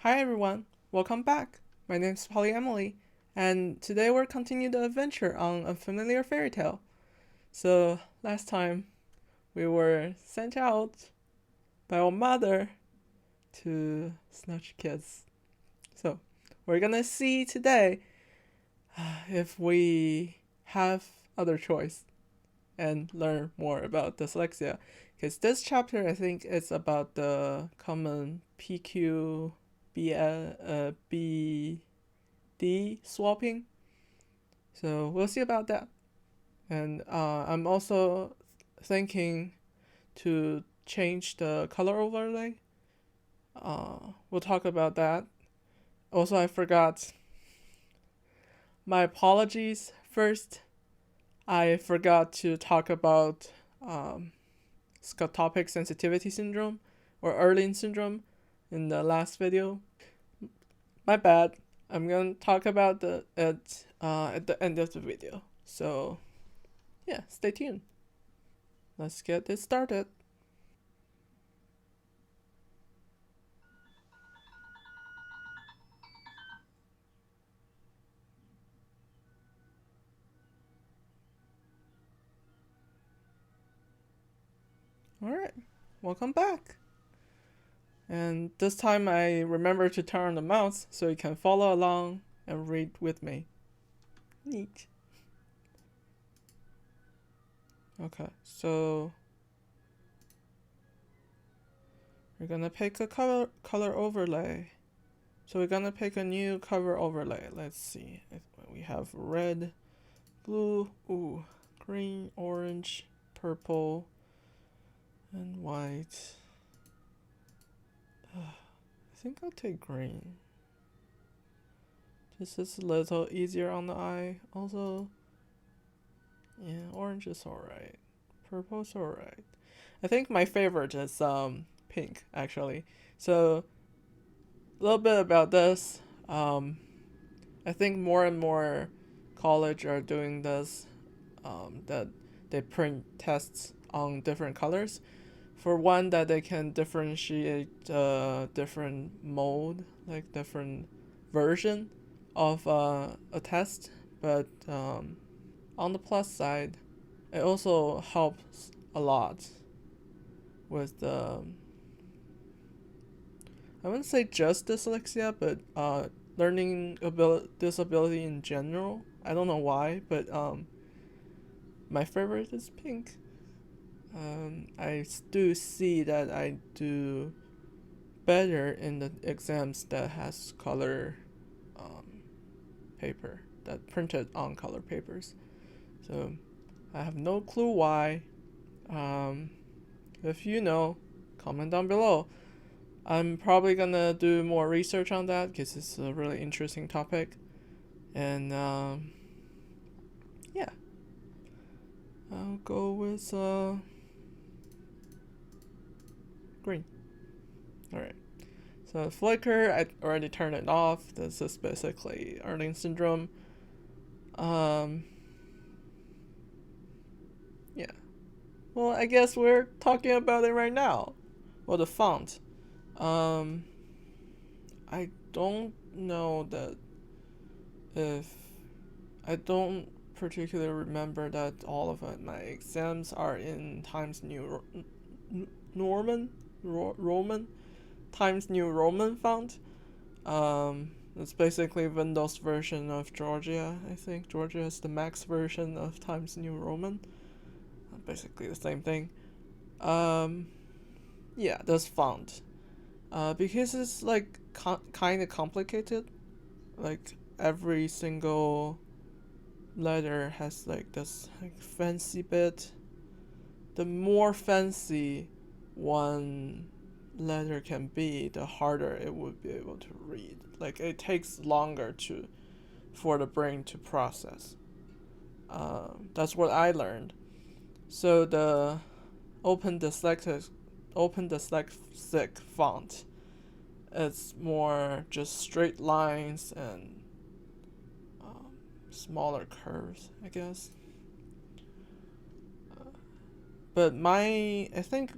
Hi everyone, welcome back. My name is Polly Emily, and today we're continuing the adventure on A Familiar Fairytale. So last time we were sent out by our mother to snatch kids. So we're gonna see today if we have other choice and learn more about dyslexia. Because this chapter I think is about the common pqbd swapping. So we'll see about that. And I'm also thinking to change the color overlay. We'll talk about that. Also, I forgot. My apologies. First, I forgot to talk about Scotopic Sensitivity Syndrome or Irlen Syndrome in the last video. My bad. I'm gonna talk about it at the end of the video. So yeah, stay tuned. Let's get this started. Alright, welcome back. And this time I remember to turn on the mouse so you can follow along and read with me. Neat. Okay, so we're gonna pick a color overlay. So we're gonna pick a new cover overlay. Let's see. We have red, blue, green, orange, purple, and white. I think I'll take green. This is a little easier on the eye. Also, yeah, orange is alright. Purple's alright. I think my favorite is pink actually. So a little bit about this. I think more and more college are doing this. That they print tests on different colors. For one, that they can differentiate different mode, like different version of a test. But on the plus side, it also helps a lot with the I wouldn't say just dyslexia, but learning disability in general. I don't know why, but my favorite is pink. I do see that I do better in the exams that has color paper, that printed on color papers. So I have no clue why. If you know, comment down below. I'm probably gonna do more research on that because it's a really interesting topic. And yeah, I'll go with green. Alright. So flicker, I already turned it off. This is basically Irlen Syndrome. Yeah. Well, I guess we're talking about it right now. Well, the font. I don't know that if I don't particularly remember that all of my exams are in Times New Roman Times New Roman font. It's basically Windows version of Georgia. I think Georgia is the Max version of Times New Roman. Basically the same thing. Yeah, this font. Because it's like kind of complicated. Like every single letter has like this like fancy bit. The more fancy one letter can be, the harder it would be able to read. Like it takes longer for the brain to process. That's what I learned. So the open dyslexic font, it's more just straight lines and smaller curves, I guess. But I think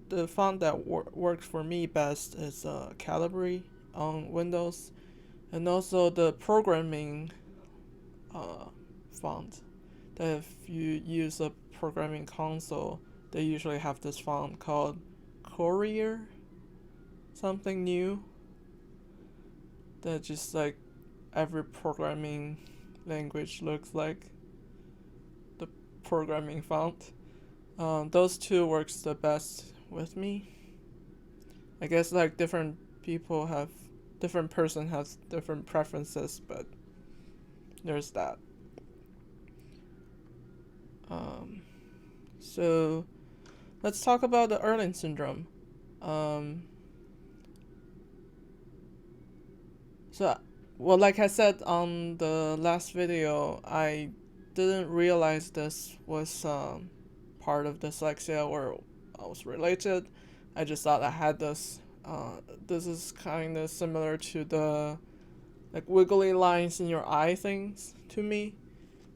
the font that works for me best is Calibri on Windows, and also the programming font. That if you use a programming console, they usually have this font called Courier, something new. That just like every programming language looks like the programming font. Those two works the best with me. I guess like different person has different preferences, but there's that. So let's talk about the Irlen Syndrome. Well, like I said on the last video, I didn't realize this was part of dyslexia or I was related. I just thought I had this. This is kind of similar to the like wiggly lines in your eye things to me.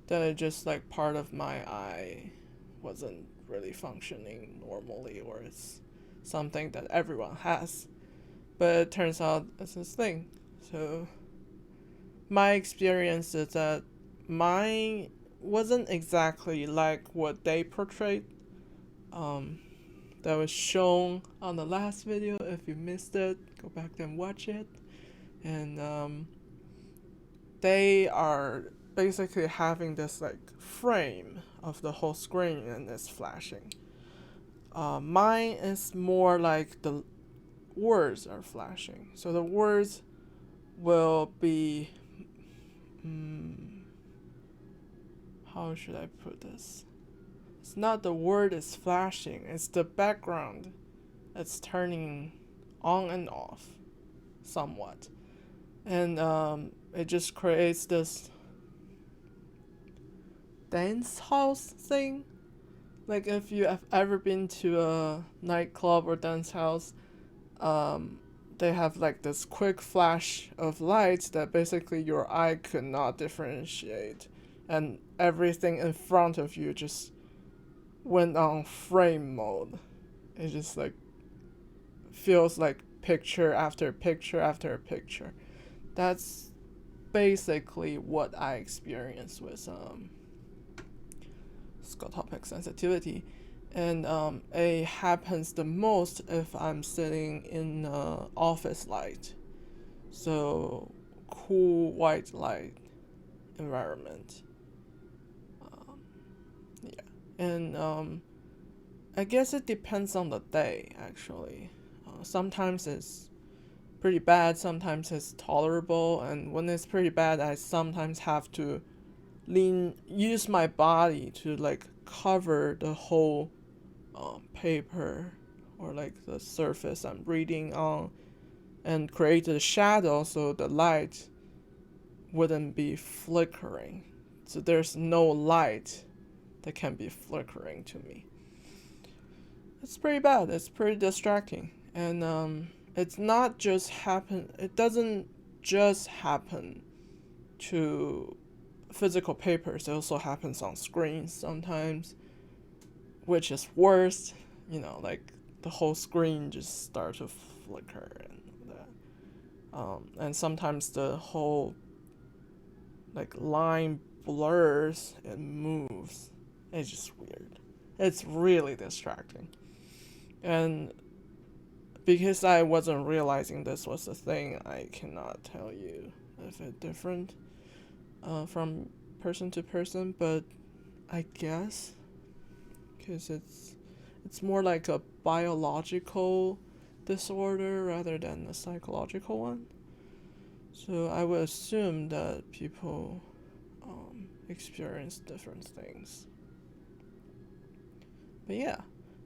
That it just like part of my eye wasn't really functioning normally, or it's something that everyone has. But it turns out it's this thing. So my experience is that mine wasn't exactly like what they portrayed. That was shown on the last video. If you missed it, go back and watch it. And they are basically having this like frame of the whole screen and it's flashing. Mine is more like the words are flashing. So the words will be how should I put this? It's not the word is flashing, it's the background. It's turning on and off somewhat. And it just creates this dance house thing. Like if you have ever been to a nightclub or dance house, they have like this quick flash of lights that basically your eye could not differentiate, and everything in front of you just went on frame mode. It just like feels like picture after picture after picture. That's basically what I experienced with Scotopic sensitivity. And it happens the most if I'm sitting in office light. So cool white light environment. Yeah. And I guess it depends on the day, actually. Sometimes it's pretty bad, sometimes it's tolerable, and when it's pretty bad, I sometimes have to use my body to like cover the whole paper or like the surface I'm reading on and create a shadow so the light wouldn't be flickering. So there's no light that can be flickering to me. It's pretty bad. It's pretty distracting. And it's not just happen. It doesn't just happen to physical papers. It also happens on screens sometimes, which is worse. You know, like the whole screen just starts to flicker and that. And sometimes the whole like line blurs and moves. It's just weird. It's really distracting. And because I wasn't realizing this was a thing, I cannot tell you if it's different from person to person, but I guess because it's more like a biological disorder rather than a psychological one. So I would assume that people experience different things. But yeah,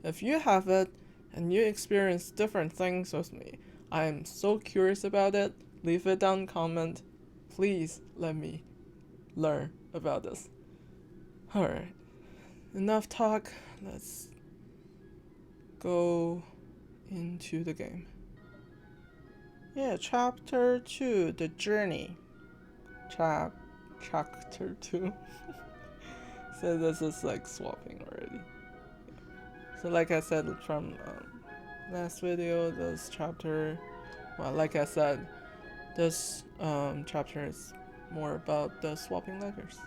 if you have it and you experience different things with me, I am so curious about it. Leave it down comment. Please let me learn about this. Alright, enough talk. Let's go into the game. Yeah, chapter 2, the journey. Chapter 2. So this is like swapping already. So like I said from last video, this chapter, well, like I said, This chapter is more about the swapping letters.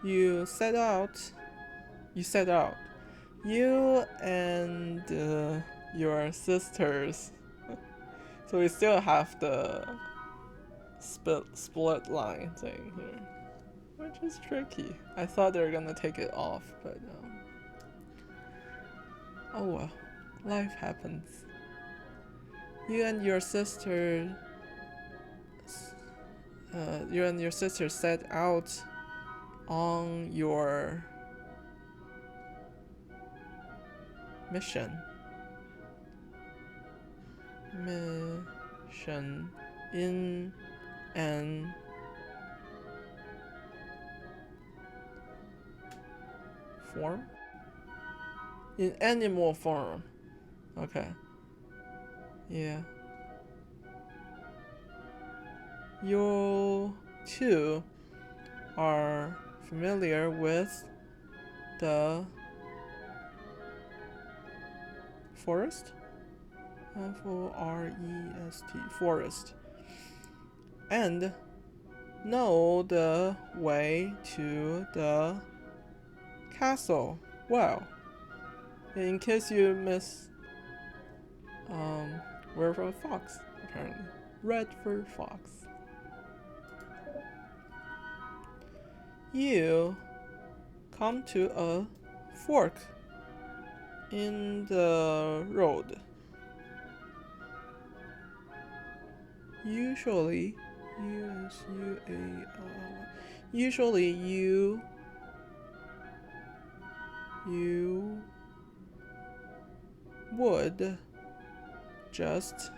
You set out. You and your sisters. So we still have the split line thing here, which is tricky. I thought they were gonna take it off, but oh well, life happens. You and your sister set out on your mission in an form? In animal form. Okay. Yeah. You two are familiar with the forest? F-O-R-E-S-T. Forest. And know the way to the castle well. In case you miss where's a fox, apparently. Red fur fox. You come to a fork in the road. Usually you would just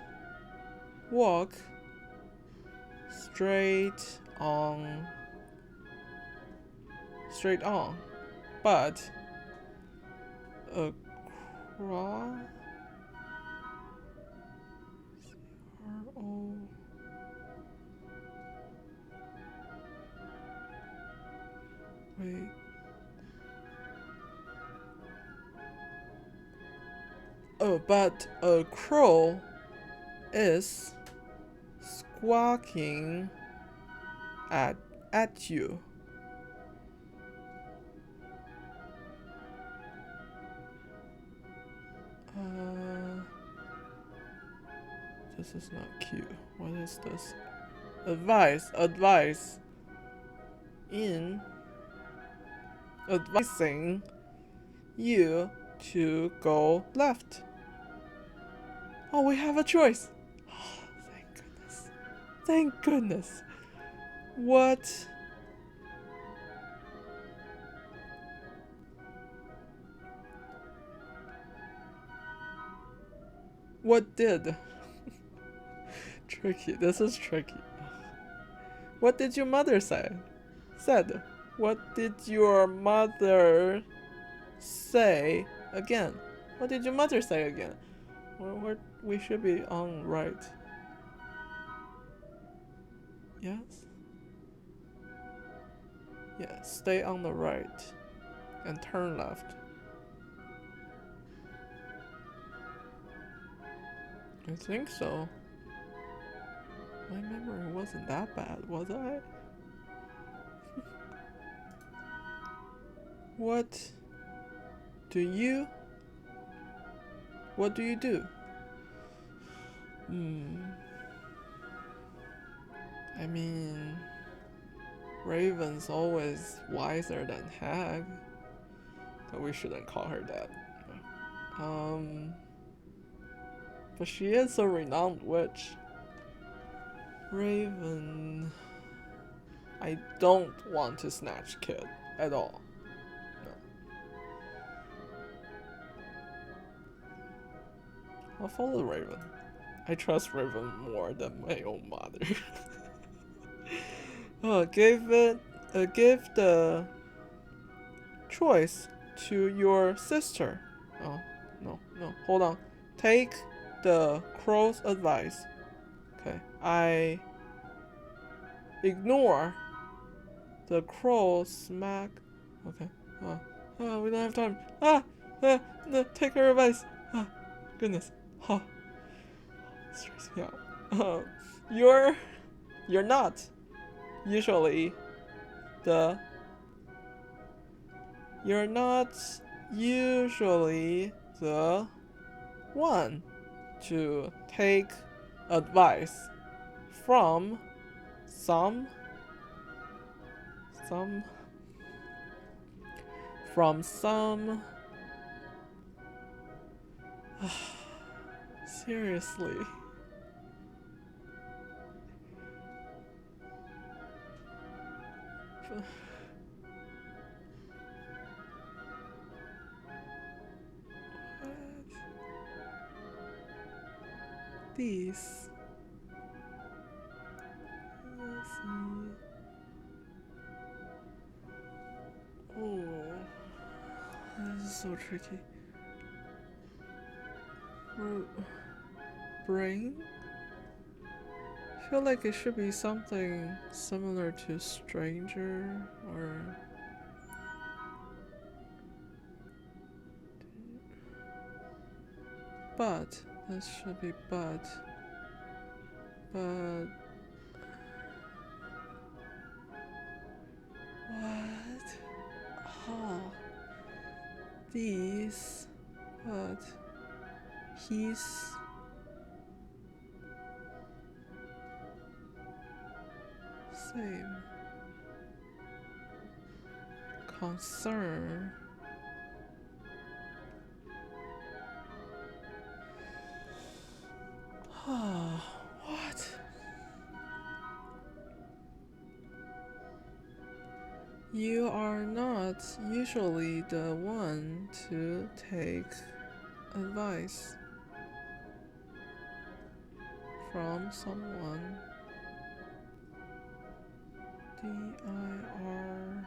walk straight on, but across wait. Oh, but a crow is squawking at you. This is not cute. What is this? Advice in advising you to go left. Oh, we have a choice. Oh, thank goodness. What? What did? Tricky. This is tricky. What did your mother say? What did your mother say again? What did your mother say again? We should be on right. Yes? Yeah, stay on the right and turn left. I think so. My memory wasn't that bad, was I? What do you do? I mean, Raven's always wiser than Hag. But we shouldn't call her that. But she is a renowned witch. Raven... I don't want to snatch Kid at all. No. I'll follow Raven. I trust Raven more than my own mother. Give the choice to your sister. Oh, no, hold on. Take the crow's advice. Okay, I ignore the crow smack. Okay, we don't have time. No, take her advice. Oh, goodness. Oh, stressing me out. You're not usually the you're not usually the one to take advice from some from some seriously. These. Let's see. Oh, this is so tricky. Brain? I feel like it should be something similar to stranger or. But. This should be but. But. What? Oh. These. But. He's. Same. Concern. What? You are not usually the one to take advice from someone. D-I-R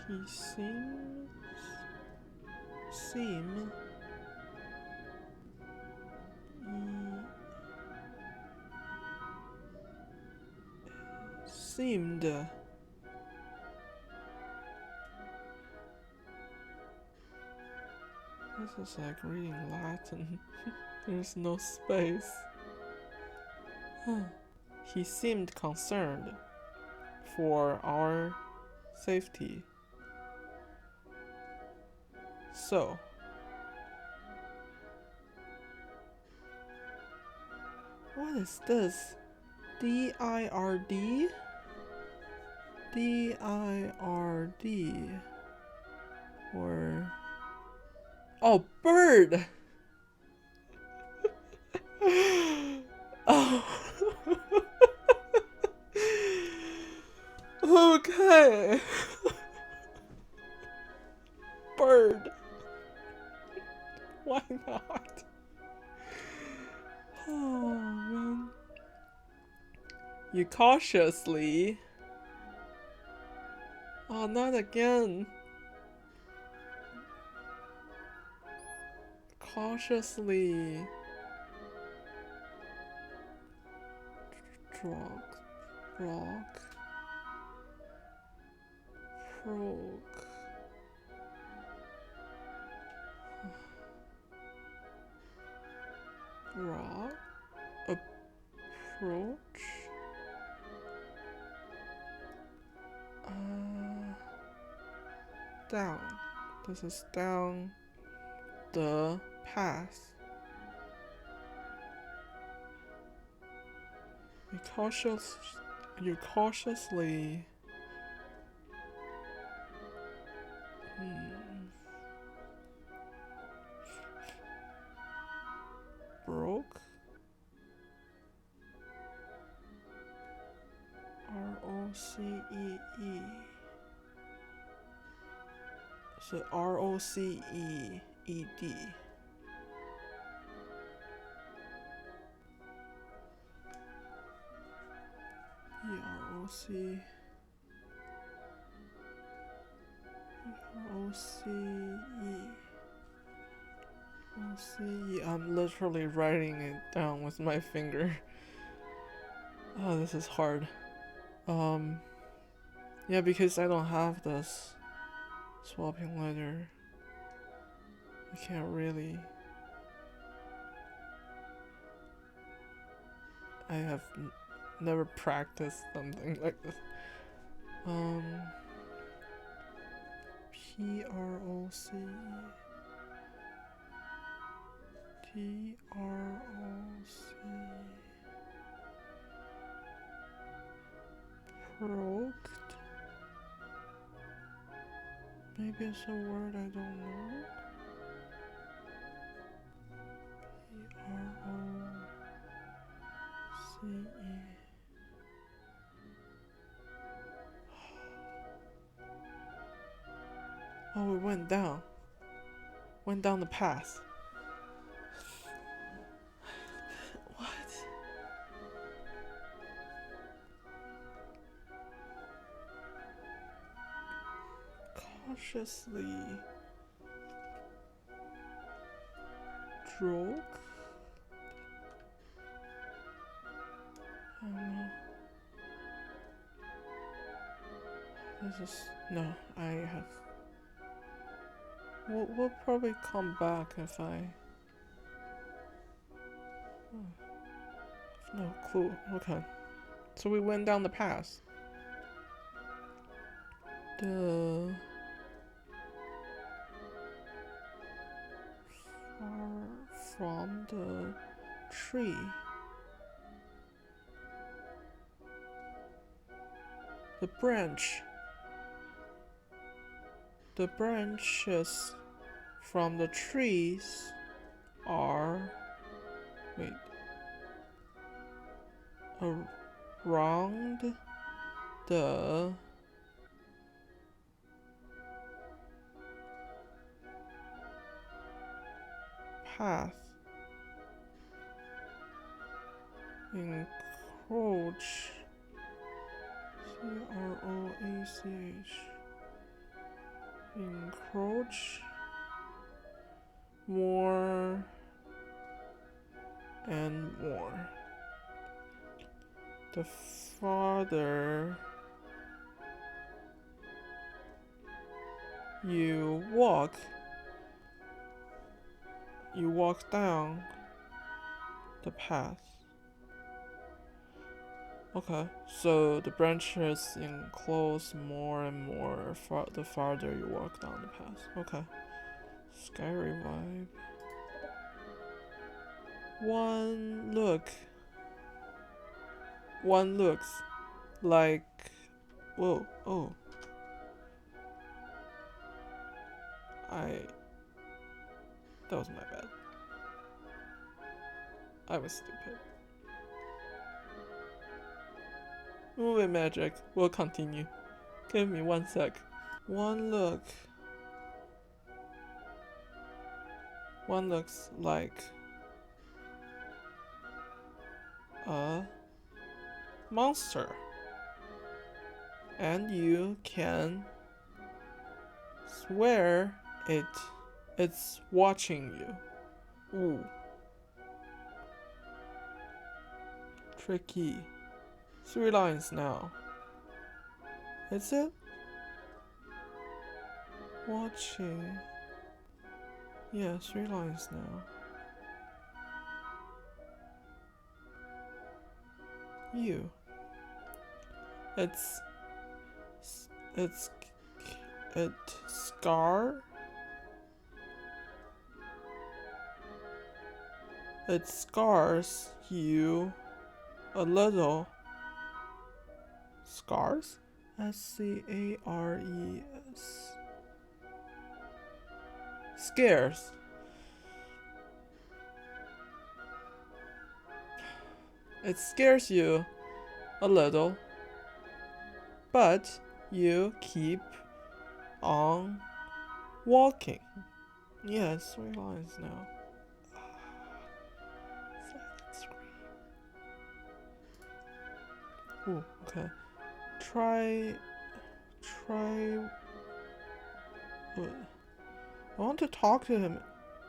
he seemed this is like reading Latin. There's no space. He seemed concerned for our safety. So, what is this? D-I-R-D? D-I-R-D. Or... Oh, bird! Oh. Okay. Bird. Why not? Oh, man. You cautiously... Oh, not again. Cautiously... Rock. Approach. Down. This is down the path. You cautiously So ROCEED. I'm literally writing it down with my finger. Oh, this is hard. Yeah, because I don't have this swapping letter. I can't really. I have never practiced something like this. PROC Proked. Maybe it's a word I don't know. PROCE. Oh, we went down. Went down the path. What? Cautiously. Stroke? I don't know. This is... No, I have... We'll probably come back if I... No clue. Okay. So we went down the path. Far from the tree. The branch. The branches from the trees are... Wait. Around the path. Encroach. CROACH. Encroach more and more. The farther you walk down the path. Okay, so the branches enclose more and more the farther you walk down the path. Okay. Scary vibe. One looks like... Whoa, oh. That was my bad. I was stupid. Movie magic. We'll continue. Give me 1 sec. One looks like a monster, and you can swear it's watching you. Ooh. Tricky. 3 lines now. Is it? Watching. Yeah, 3 lines now. You. It's scar. It scars you a little. Scars? SCARES. Scares. It scares you a little, but you keep on Walking. Yeah, it's 3 lines now. Silent scream. Ooh, okay. Try. I want to talk to him.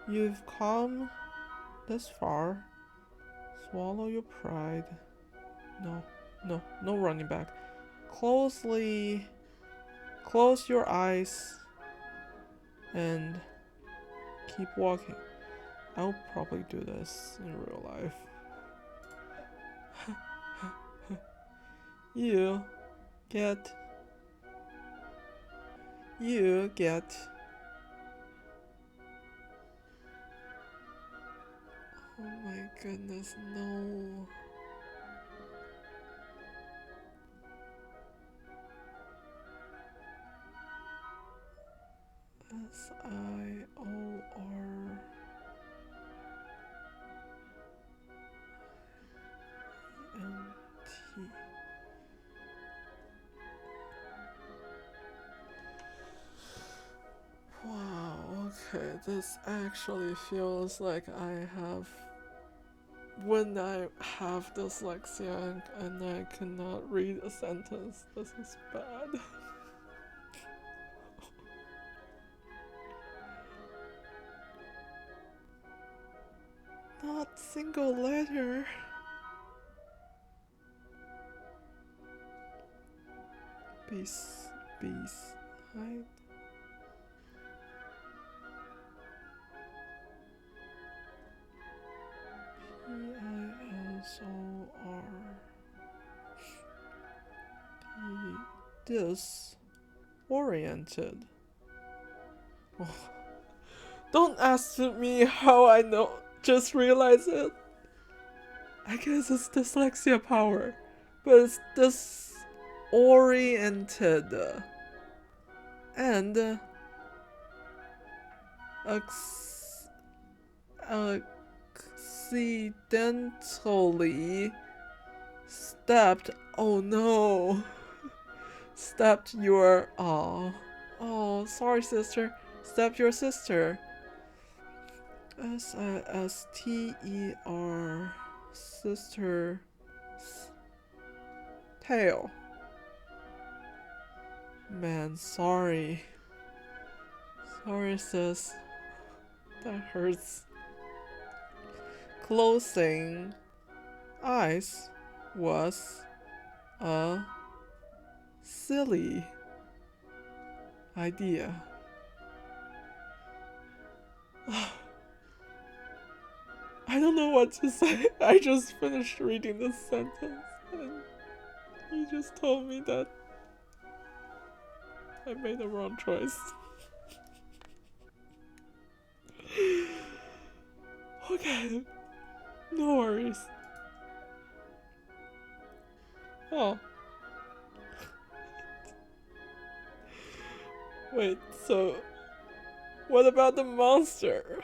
You've come this far. Swallow your pride. No running back. Close your eyes and keep walking. I'll probably do this in real life. You get. Oh my goodness, no. SIORENT. Wow, okay, this actually feels like I have. When I have dyslexia and I cannot read a sentence, this is bad. Not single letter. Beside. Disoriented. Oh. Don't ask me how I know. Just realize it. I guess it's dyslexia power. But it's disoriented. And accidentally stepped. Oh no. Stepped your. Oh, sorry, sister. Stepped your sister. SISTER. Sister. Tail. Man, sorry. Sorry, sis. That hurts. Closing eyes was a silly idea. I don't know what to say. I just finished reading this sentence and you just told me that I made the wrong choice. Okay, no worries. Oh. Wait, so what about the monster?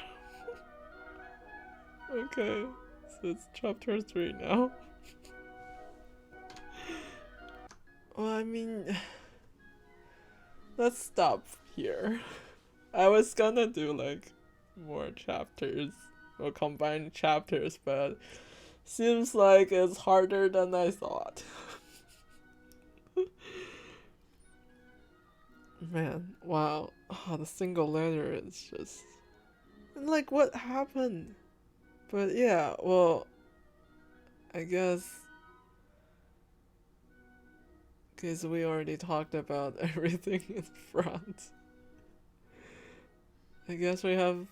Okay, so it's chapter 3 now. Well, I mean, let's stop here. I was gonna do like more chapters or combined chapters, but seems like it's harder than I thought. Man, wow. Oh, the single letter is just. And like, what happened? But yeah, well, I guess. Because we already talked about everything in front. I guess we have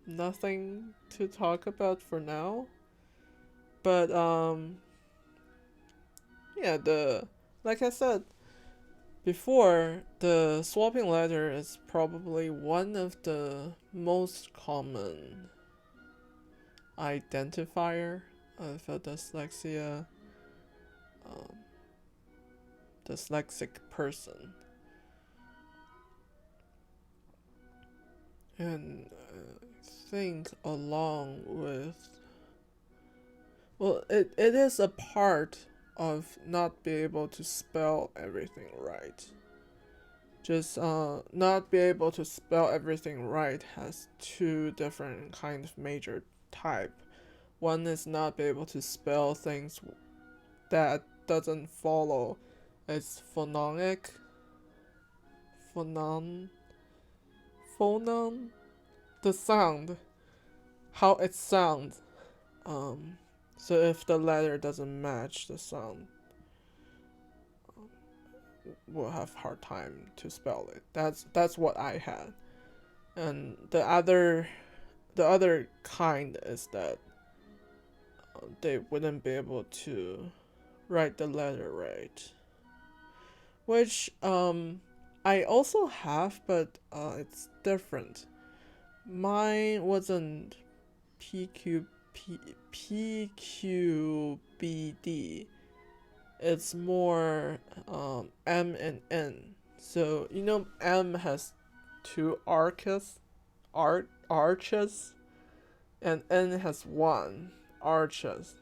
nothing to talk about for now. But, yeah, like I said before, the swapping letter is probably one of the most common identifier of a dyslexic person. And I think along with, well, it is a part of not being able to spell everything right. Just not be able to spell everything right has two different kind of major type. One is not be able to spell things that doesn't follow its phonemic phonon the sound, how it sounds. So if the letter doesn't match the sound, we'll have hard time to spell it. That's what I had. And the other kind is that they wouldn't be able to write the letter right, which I also have, but it's different. Mine wasn't pqbd. It's more M and N. So you know M has two arches, and N has one arches.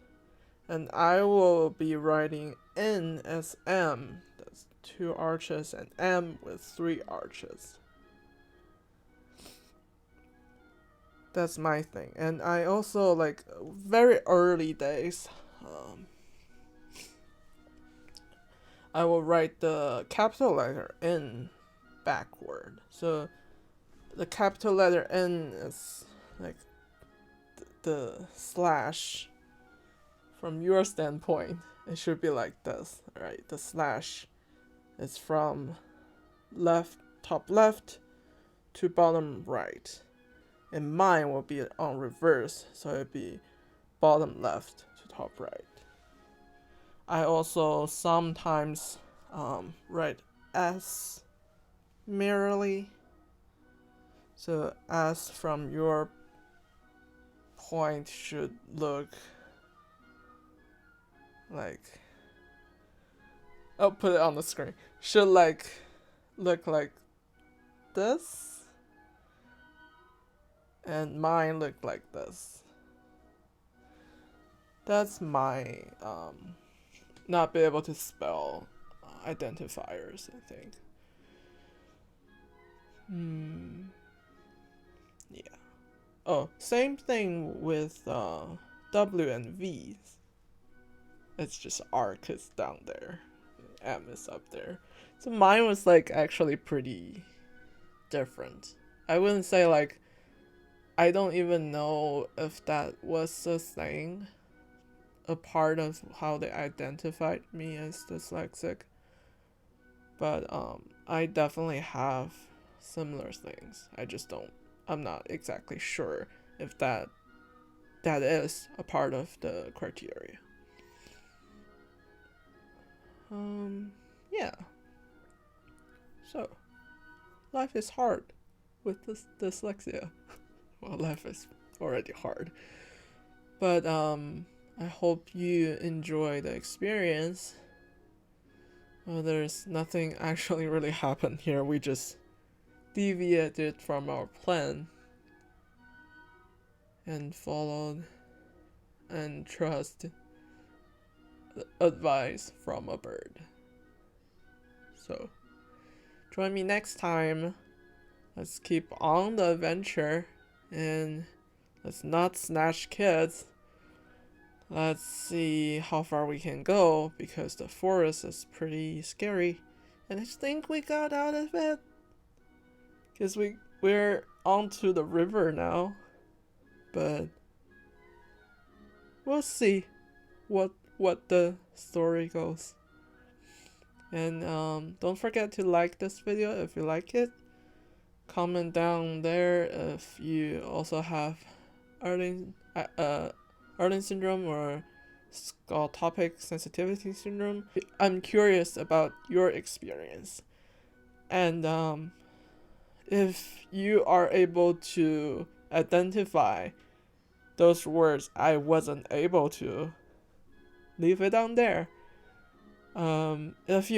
And I will be writing N as M, that's two arches, and M with three arches. That's my thing. And I also, like, very early days, I will write the capital letter N backward. So the capital letter N is like the slash. From your standpoint, it should be like this, right? The slash is from top left to bottom right. And mine will be on reverse, so it'll be bottom left to top right. I also sometimes write S merely. So S from your point should look like, I'll put it on the screen. Should like look like this, and mine look like this. That's my not be able to spell identifiers, I think. Yeah. Oh, same thing with W and V. It's just R is down there, M is up there. So mine was like actually pretty different. I wouldn't say like, I don't even know if that was a thing, a part of how they identified me as dyslexic. But I definitely have similar things. I'm not exactly sure if that is a part of the criteria. Yeah. So, life is hard with this dyslexia. Well, life is already hard. But I hope you enjoy the experience. Well, there's nothing actually really happened here. We just deviated from our plan and followed and trust advice from a bird. So, join me next time. Let's keep on the adventure and let's not snatch kids. Let's see how far we can go because the forest is pretty scary. And I think we got out of it. Because we're onto the river now. But we'll see what the story goes. And don't forget to like this video if you like it. Comment down there if you also have Irlen Syndrome or Scotopic Sensitivity Syndrome. I'm curious about your experience. And if you are able to identify those words I wasn't able to, leave it down there. If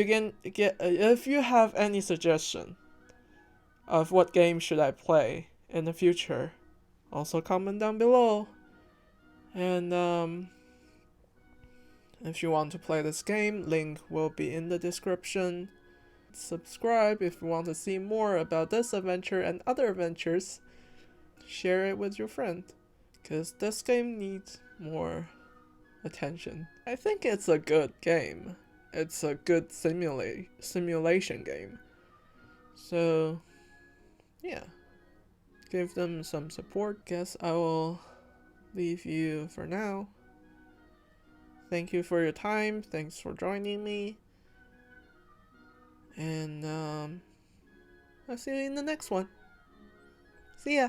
you have any suggestion of what game should I play in the future, also comment down below. And if you want to play this game, link will be in the description. subscribe if you want to see more about this adventure and other adventures. Share it with your friend, because this game needs more attention. I think it's a good game. It's a good simulation game. So, yeah. Give them some support. Guess I will leave you for now. Thank you for your time. Thanks for joining me. And I'll see you in the next one. See ya!